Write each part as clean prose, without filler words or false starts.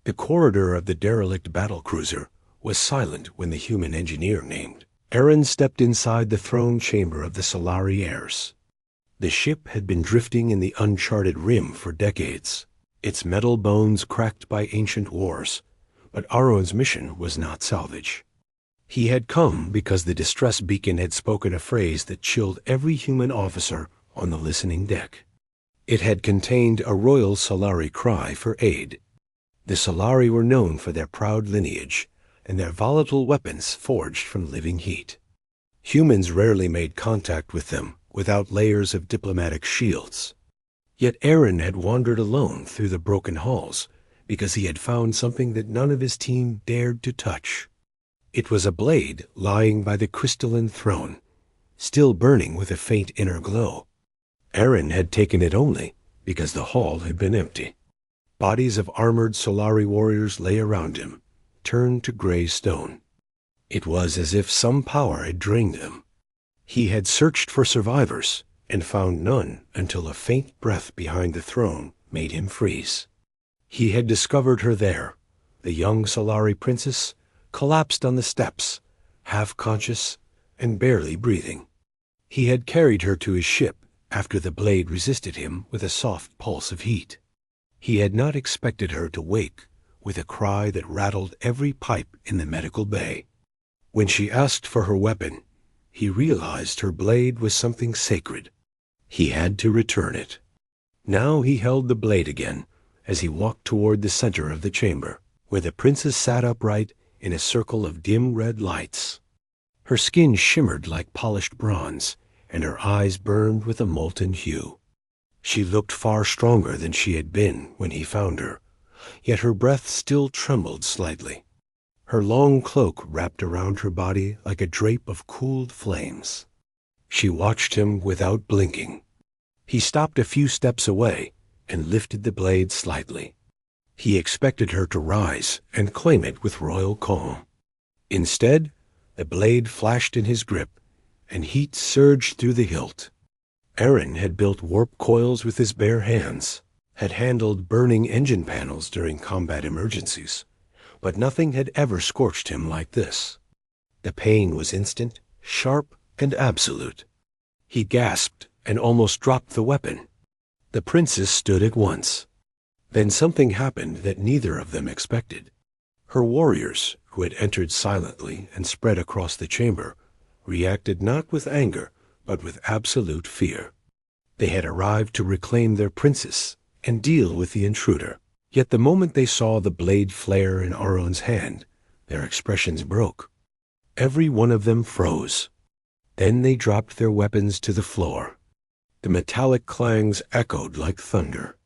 The corridor of the derelict battlecruiser was silent when the human engineer named. Aaron stepped inside the throne chamber of the Solari heirs. The ship had been drifting in the uncharted rim for decades, its metal bones cracked by ancient wars, but Aaron's mission was not salvage. He had come because the distress beacon had spoken a phrase that chilled every human officer on the listening deck. It had contained a royal Solari cry for aid. The Solari were known for their proud lineage and their volatile weapons forged from living heat. Humans rarely made contact with them without layers of diplomatic shields. Yet Aaron had wandered alone through the broken halls because he had found something that none of his team dared to touch. It was a blade lying by the crystalline throne, still burning with a faint inner glow. Aaron had taken it only because the hall had been empty. Bodies of armored Solari warriors lay around him, turned to gray stone. It was as if some power had drained them. He had searched for survivors and found none until a faint breath behind the throne made him freeze. He had discovered her there, the young Solari princess, collapsed on the steps, half-conscious and barely breathing. He had carried her to his ship after the blade resisted him with a soft pulse of heat. He had not expected her to wake with a cry that rattled every pipe in the medical bay. When she asked for her weapon, he realized her blade was something sacred. He had to return it. Now he held the blade again as he walked toward the center of the chamber, where the princess sat upright in a circle of dim red lights. Her skin shimmered like polished bronze, and her eyes burned with a molten hue. She looked far stronger than she had been when he found her, yet her breath still trembled slightly. Her long cloak wrapped around her body like a drape of cooled flames. She watched him without blinking. He stopped a few steps away and lifted the blade slightly. He expected her to rise and claim it with royal calm. Instead, the blade flashed in his grip, and heat surged through the hilt. Aaron had built warp coils with his bare hands, had handled burning engine panels during combat emergencies, but nothing had ever scorched him like this. The pain was instant, sharp, and absolute. He gasped and almost dropped the weapon. The princess stood at once. Then something happened that neither of them expected. Her warriors, who had entered silently and spread across the chamber, reacted not with anger, but with absolute fear. They had arrived to reclaim their princess and deal with the intruder. Yet the moment they saw the blade flare in Aaron's hand, their expressions broke. Every one of them froze. Then they dropped their weapons to the floor. The metallic clangs echoed like thunder.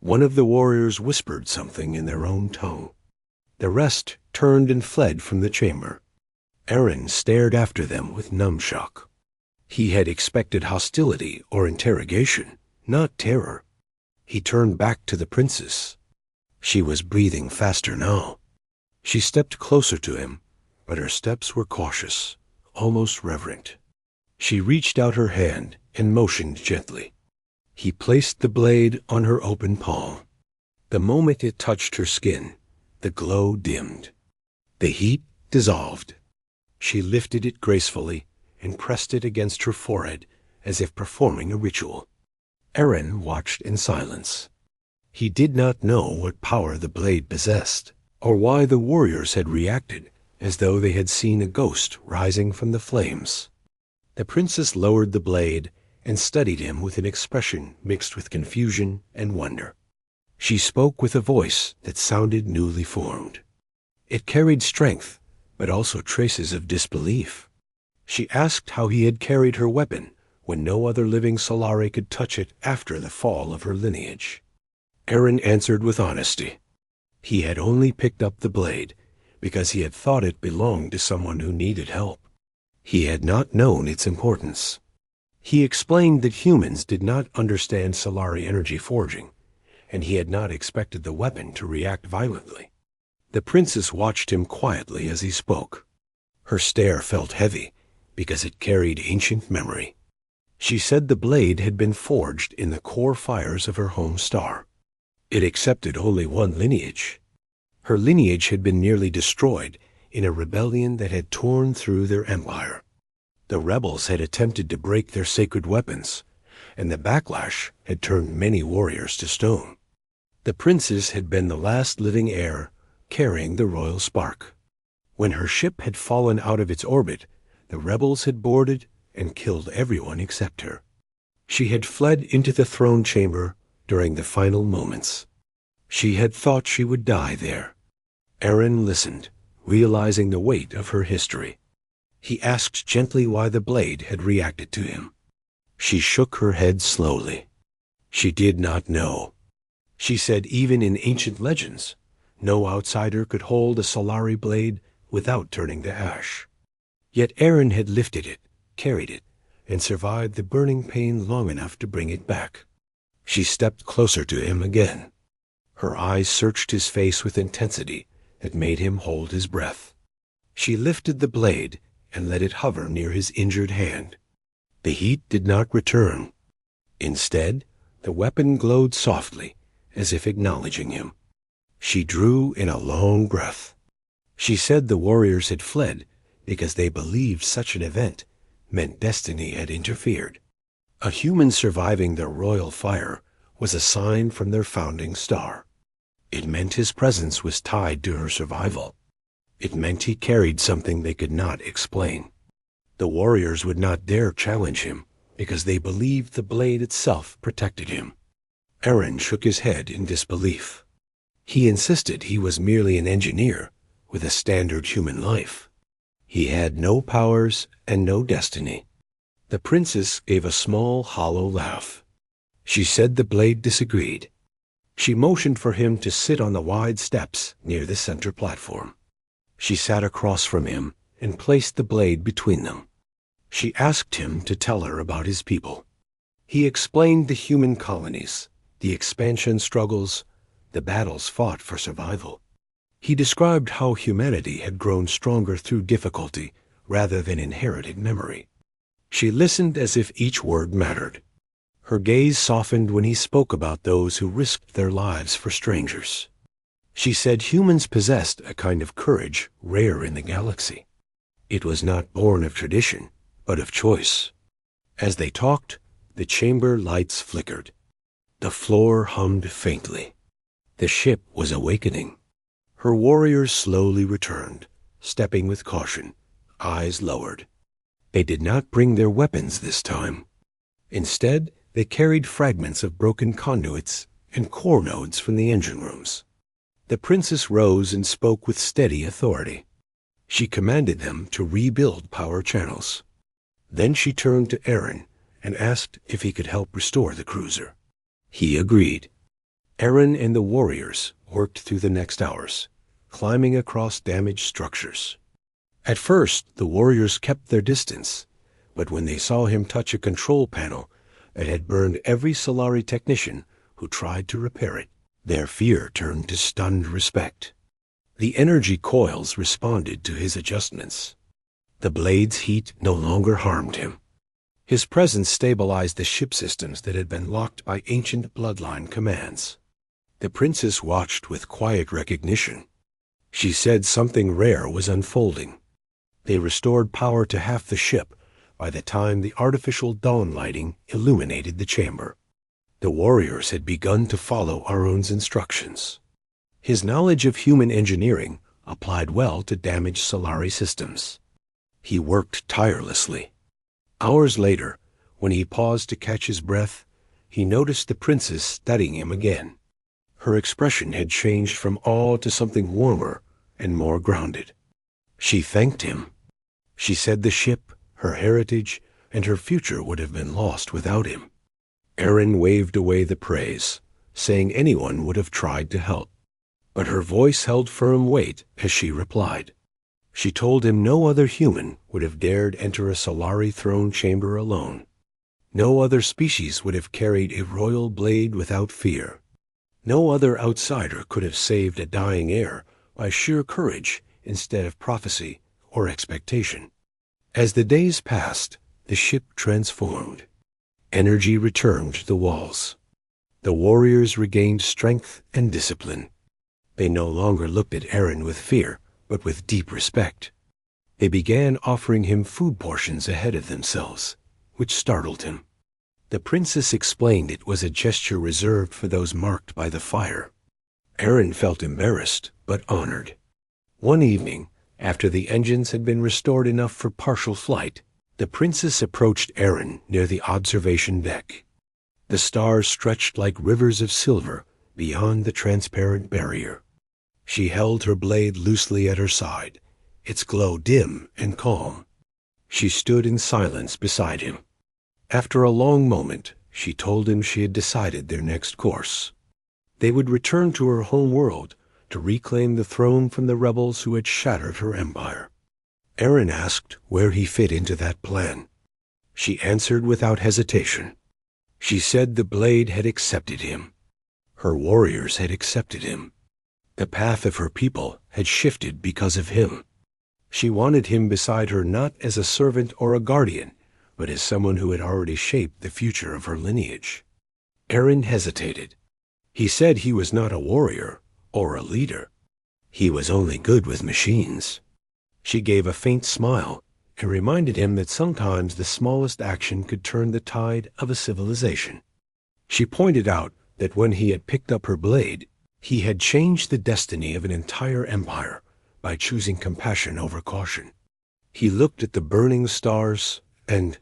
One of the warriors whispered something in their own tongue. The rest turned and fled from the chamber. Aaron stared after them with numb shock. He had expected hostility or interrogation, not terror. He turned back to the princess. She was breathing faster now. She stepped closer to him, but her steps were cautious, almost reverent. She reached out her hand and motioned gently. He placed the blade on her open palm. The moment it touched her skin, the glow dimmed. The heat dissolved. She lifted it gracefully and pressed it against her forehead as if performing a ritual. Aaron watched in silence. He did not know what power the blade possessed, or why the warriors had reacted as though they had seen a ghost rising from the flames. The princess lowered the blade and studied him with an expression mixed with confusion and wonder. She spoke with a voice that sounded newly formed. It carried strength, but also traces of disbelief. She asked how he had carried her weapon when no other living Solari could touch it after the fall of her lineage. Aaron answered with honesty. He had only picked up the blade because he had thought it belonged to someone who needed help. He had not known its importance. He explained that humans did not understand Solari energy forging, and he had not expected the weapon to react violently. The princess watched him quietly as he spoke. Her stare felt heavy because it carried ancient memory. She said the blade had been forged in the core fires of her home star. It accepted only one lineage. Her lineage had been nearly destroyed in a rebellion that had torn through their empire. The rebels had attempted to break their sacred weapons, and the backlash had turned many warriors to stone. The princess had been the last living heir carrying the royal spark. When her ship had fallen out of its orbit, the rebels had boarded and killed everyone except her. She had fled into the throne chamber during the final moments. She had thought she would die there. Eren listened, realizing the weight of her history. He asked gently why the blade had reacted to him. She shook her head slowly. She did not know. She said even in ancient legends, no outsider could hold a Solari blade without turning to ash. Yet Eren had lifted it, carried it, and survived the burning pain long enough to bring it back. She stepped closer to him again. Her eyes searched his face with intensity that made him hold his breath. She lifted the blade and let it hover near his injured hand. The heat did not return. Instead, the weapon glowed softly, as if acknowledging him. She drew in a long breath. She said the warriors had fled because they believed such an event meant destiny had interfered. A human surviving their royal fire was a sign from their founding star. It meant his presence was tied to her survival. It meant he carried something they could not explain. The warriors would not dare challenge him because they believed the blade itself protected him. Eren shook his head in disbelief. He insisted he was merely an engineer with a standard human life. He had no powers and no destiny. The princess gave a small, hollow laugh. She said the blade disagreed. She motioned for him to sit on the wide steps near the center platform. She sat across from him and placed the blade between them. She asked him to tell her about his people. He explained the human colonies, the expansion struggles, the battles fought for survival. He described how humanity had grown stronger through difficulty rather than inherited memory. She listened as if each word mattered. Her gaze softened when he spoke about those who risked their lives for strangers. She said humans possessed a kind of courage rare in the galaxy. It was not born of tradition, but of choice. As they talked, the chamber lights flickered. The floor hummed faintly. The ship was awakening. Her warriors slowly returned, stepping with caution, eyes lowered. They did not bring their weapons this time. Instead, they carried fragments of broken conduits and core nodes from the engine rooms. The princess rose and spoke with steady authority. She commanded them to rebuild power channels. Then she turned to Eren and asked if he could help restore the cruiser. He agreed. Eren and the warriors worked through the next hours, climbing across damaged structures. At first, the warriors kept their distance, but when they saw him touch a control panel that had burned every Solari technician who tried to repair it, their fear turned to stunned respect. The energy coils responded to his adjustments. The blade's heat no longer harmed him. His presence stabilized the ship systems that had been locked by ancient bloodline commands. The princess watched with quiet recognition. She said something rare was unfolding. They restored power to half the ship by the time the artificial dawn lighting illuminated the chamber. The warriors had begun to follow Arun's instructions. His knowledge of human engineering applied well to damaged Solari systems. He worked tirelessly. Hours later, when he paused to catch his breath, he noticed the princess studying him again. Her expression had changed from awe to something warmer and more grounded. She thanked him. She said the ship, her heritage, and her future would have been lost without him. Eren waved away the praise, saying anyone would have tried to help. But her voice held firm weight as she replied. She told him no other human would have dared enter a Solari throne chamber alone. No other species would have carried a royal blade without fear. No other outsider could have saved a dying heir by sheer courage instead of prophecy or expectation. As the days passed, the ship transformed. Energy returned to the walls. The warriors regained strength and discipline. They no longer looked at Eren with fear, but with deep respect. They began offering him food portions ahead of themselves, which startled him. The princess explained it was a gesture reserved for those marked by the fire. Eren felt embarrassed, but honored. One evening, after the engines had been restored enough for partial flight, the princess approached Eren near the observation deck. The stars stretched like rivers of silver beyond the transparent barrier. She held her blade loosely at her side, its glow dim and calm. She stood in silence beside him. After a long moment, she told him she had decided their next course. They would return to her home world to reclaim the throne from the rebels who had shattered her empire. Eren asked where he fit into that plan. She answered without hesitation. She said the blade had accepted him. Her warriors had accepted him. The path of her people had shifted because of him. She wanted him beside her not as a servant or a guardian, but as someone who had already shaped the future of her lineage. Eren hesitated. He said he was not a warrior or a leader. He was only good with machines. She gave a faint smile and reminded him that sometimes the smallest action could turn the tide of a civilization. She pointed out that when he had picked up her blade, he had changed the destiny of an entire empire by choosing compassion over caution. He looked at the burning stars and